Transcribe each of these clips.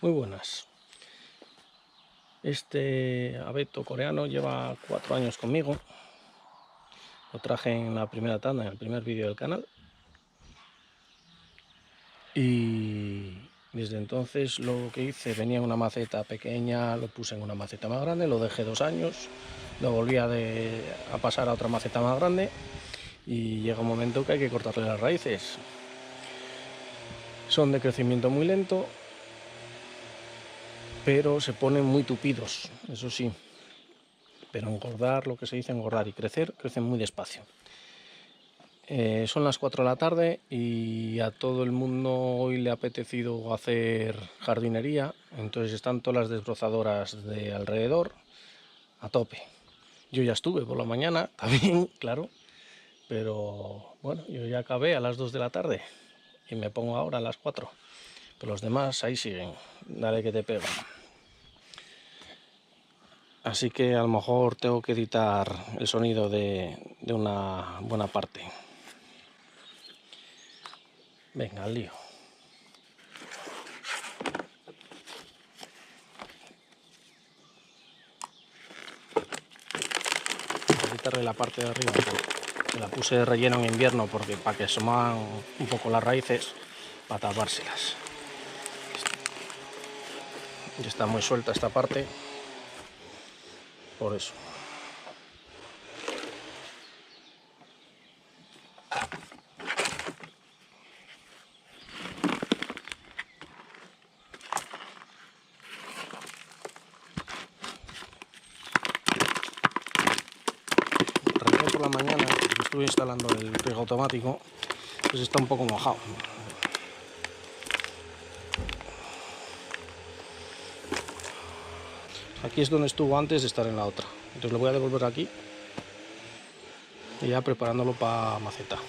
Muy buenas. Este abeto coreano lleva 4 años conmigo. Lo traje en la primera tanda, en el primer vídeo del canal. Y desde entonces lo que hice, venía en una maceta pequeña, lo puse en una maceta más grande, lo dejé 2 años, lo volví a pasar a otra maceta más grande y llega un momento que hay que cortarle las raíces. Son de crecimiento muy lento, pero se ponen muy tupidos, eso sí. Pero engordar, lo que se dice engordar y crecer, crecen muy despacio. Son las 4 de la tarde y a todo el mundo hoy le ha apetecido hacer jardinería, entonces están todas las desbrozadoras de alrededor a tope. Yo ya estuve por la mañana también, claro, pero bueno, yo ya acabé a las 2 de la tarde y me pongo ahora a las 4. Pero los demás ahí siguen, dale que te pega. Así que a lo mejor tengo que editar el sonido de una buena parte. Venga, al lío. Voy a quitarle la parte de arriba, que la puse de relleno en invierno porque para que asoman un poco las raíces, para tapárselas. Ya está muy suelta esta parte, por eso. Regué por la mañana, porque estuve instalando el riego automático, pues está un poco mojado. Aquí es donde estuvo antes de estar en la otra, entonces lo voy a devolver aquí y ya preparándolo para maceta.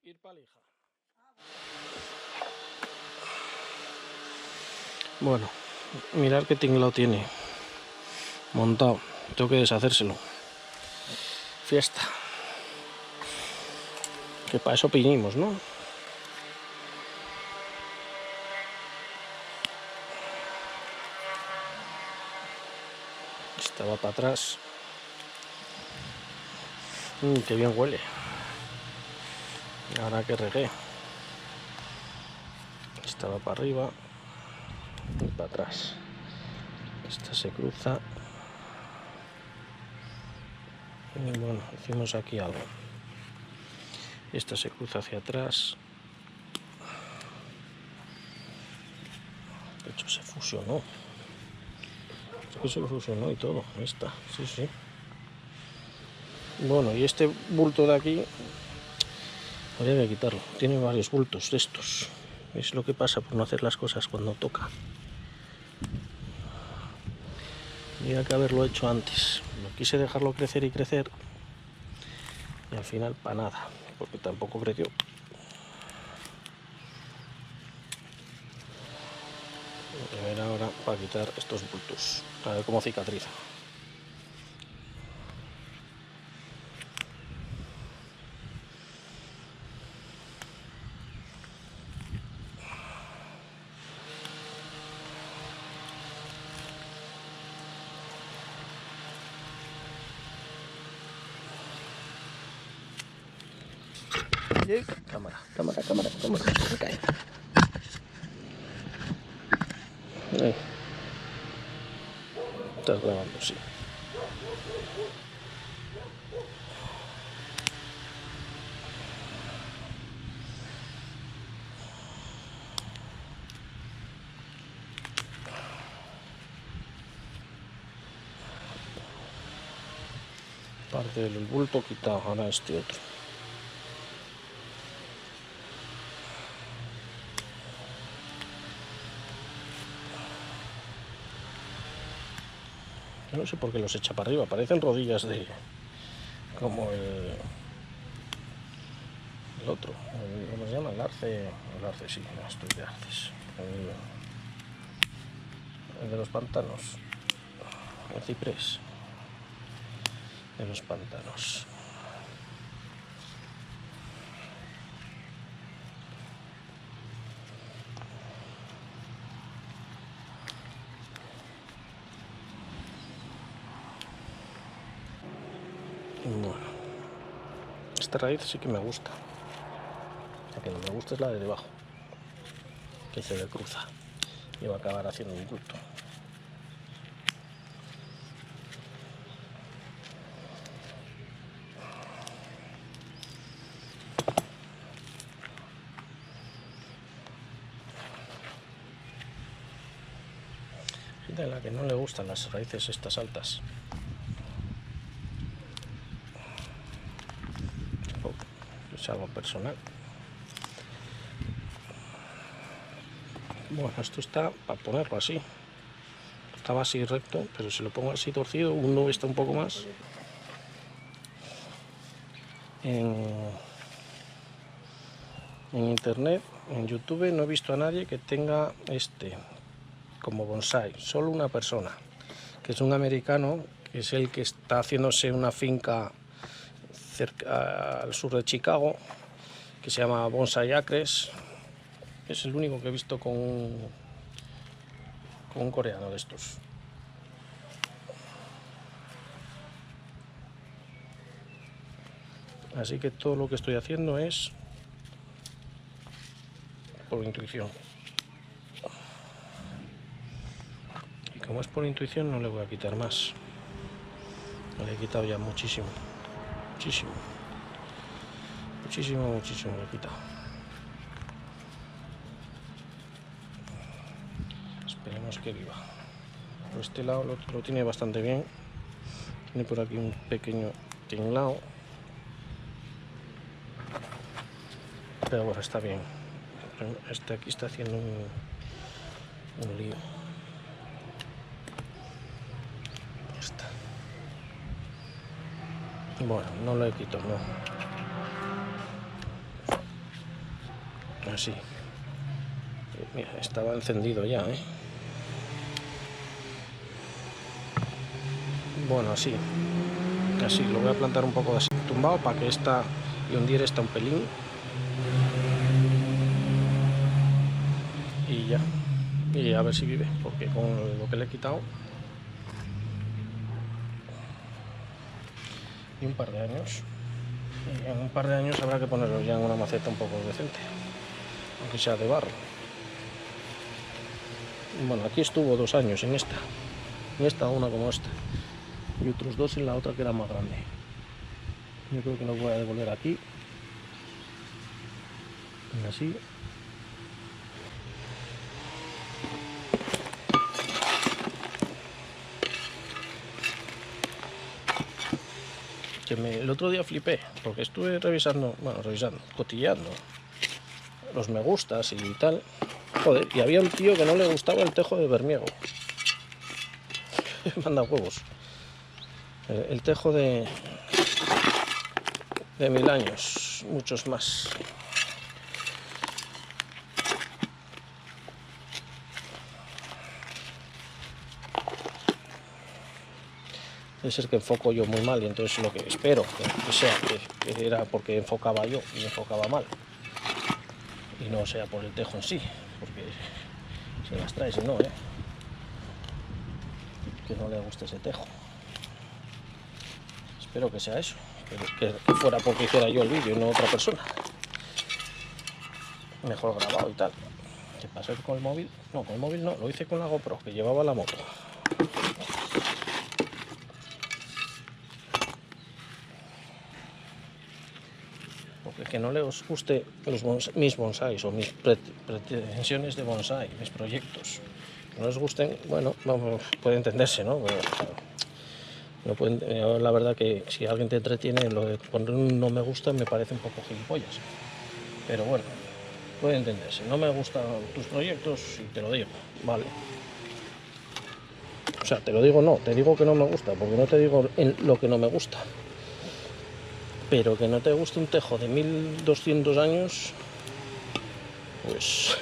Ir para lija. Bueno, mirad qué tinglado tiene montado, tengo que deshacérselo. Fiesta, que para eso pinimos, ¿no? Esta va para atrás. Qué bien huele. Ahora que regué. Esta va para arriba y para atrás. Esta se cruza. Y bueno, hicimos aquí algo. Esta se cruza hacia atrás. De hecho se fusionó. Es que se fusionó y todo. Esta, sí, sí. Bueno, y este bulto de aquí habría que quitarlo. Tiene varios bultos de estos. Es lo que pasa por no hacer las cosas cuando toca. Tendría que haberlo hecho antes. No quise dejarlo crecer y crecer. Y al final para nada. Porque tampoco creció. A ver ahora para quitar estos bultos. A ver cómo cicatriza. Cámara, cámara, cámara, cámara. Se cae. Ahí. Estás grabando, sí. Parte del bulto quitado, ahora este otro. Yo no sé por qué los echa para arriba, parecen rodillas de... como el otro, ¿cómo se llama? El arce, sí, no estoy de arces. El de los pantanos, el ciprés de los pantanos. Bueno, esta raíz sí que me gusta. La que no me gusta es la de debajo, que se le cruza y va a acabar haciendo un bulto. Gente a la que no le gustan las raíces estas altas. Es algo personal. Bueno, esto está para ponerlo así. Estaba así recto, pero si lo pongo así torcido, uno está un poco más. En internet, en YouTube, no he visto a nadie que tenga este como bonsai, solo una persona, que es un americano, que es el que está haciéndose una finca cerca al sur de Chicago, que se llama Bonsai Acres. Es el único que he visto con un coreano de estos. Así que todo lo que estoy haciendo es por intuición. Y como es por intuición, no le voy a quitar más. Le he quitado ya muchísimo. Muchísimo le he quitado. Esperemos que viva. Por este lado lo tiene bastante bien. Tiene por aquí un pequeño tinglado, pero bueno, está bien. Este aquí está haciendo un lío. Ya está. Bueno, no lo he quitado, no. Así. Mira, estaba encendido ya, ¿eh? Bueno, así. Así, lo voy a plantar un poco así tumbado para que esta y hundir esta un pelín. Y ya. Y a ver si vive, porque con lo que le he quitado. Y un par de años. Y en un par de años habrá que ponerlo ya en una maceta un poco decente, aunque sea de barro. Bueno, aquí estuvo 2 años en esta una como esta, y otros 2 en la otra que era más grande. Yo creo que lo voy a devolver aquí, así. Que el otro día flipé, porque estuve cotilleando los me gustas y tal. Joder, y había un tío que no le gustaba el tejo de Bermiego. Manda huevos. El tejo de 1000 años, muchos más. Debe ser que enfoco yo muy mal, y entonces lo que espero que sea que era porque enfocaba yo y enfocaba mal, y no sea por el tejo en sí, porque se las trae, si no, que no le guste ese tejo. Espero que sea eso, que fuera porque hiciera yo el vídeo y no otra persona. Mejor grabado y tal. ¿Qué pasó con el móvil? No, con el móvil no, lo hice con la GoPro que llevaba la moto. Porque que no les guste mis bonsáis o mis pretensiones de bonsai, mis proyectos, que no les gusten, bueno, puede entenderse, ¿no? Pero, No pueden, la verdad que si alguien te entretiene, lo de poner un no me gusta me parece un poco gilipollas. Pero bueno, puede entenderse. No me gustan tus proyectos y te lo digo, vale. O sea, te lo digo no, te digo que no me gusta, porque no te digo lo que no me gusta. Pero que no te guste un tejo de 1200 años, pues,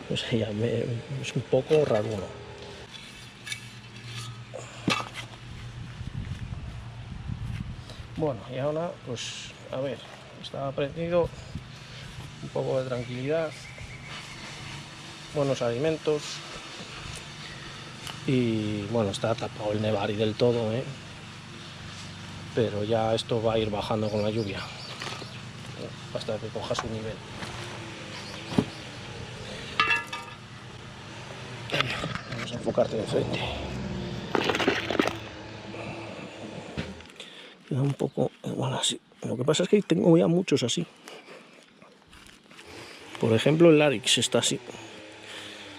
no sé, ya es un poco raro, ¿no? Bueno, y ahora, pues, a ver, está aprendido, un poco de tranquilidad, buenos alimentos y, bueno, está tapado el nevari del todo, pero ya esto va a ir bajando con la lluvia, hasta que coja su nivel. Vamos a enfocarte de frente. Queda un poco igual así. Lo que pasa es que tengo ya muchos así. Por ejemplo, el Larix está así.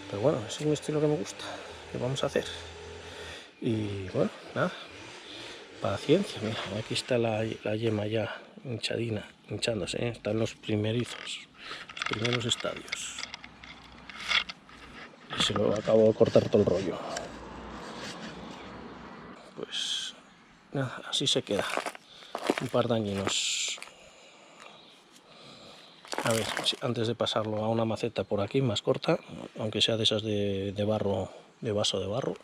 Pero bueno, ese es mi estilo que me gusta. ¿Qué vamos a hacer? Y bueno, nada. Paciencia. Mira, aquí está la yema ya hinchándose. Están los primerizos, los primeros estadios. Y se lo acabo de cortar todo el rollo. Pues nada, así se queda. Un par de añinos. A ver, antes de pasarlo a una maceta por aquí más corta, aunque sea de esas de barro, de vaso de barro.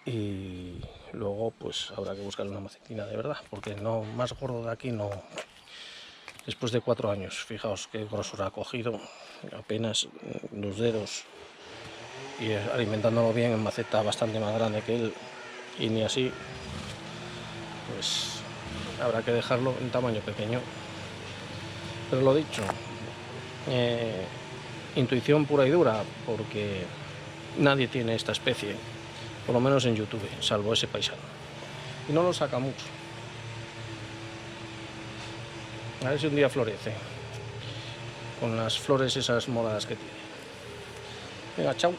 Y luego pues habrá que buscar una macetina de verdad, porque no más gordo de aquí no. Después de 4 años, fijaos qué grosura ha cogido, apenas los dedos, y alimentándolo bien en maceta bastante más grande que él, y ni así, pues habrá que dejarlo en tamaño pequeño. Pero lo dicho, intuición pura y dura, porque nadie tiene esta especie, por lo menos en YouTube, salvo ese paisano, y no lo saca mucho. A ver si un día florece, con las flores esas moradas que tiene. Venga, chao.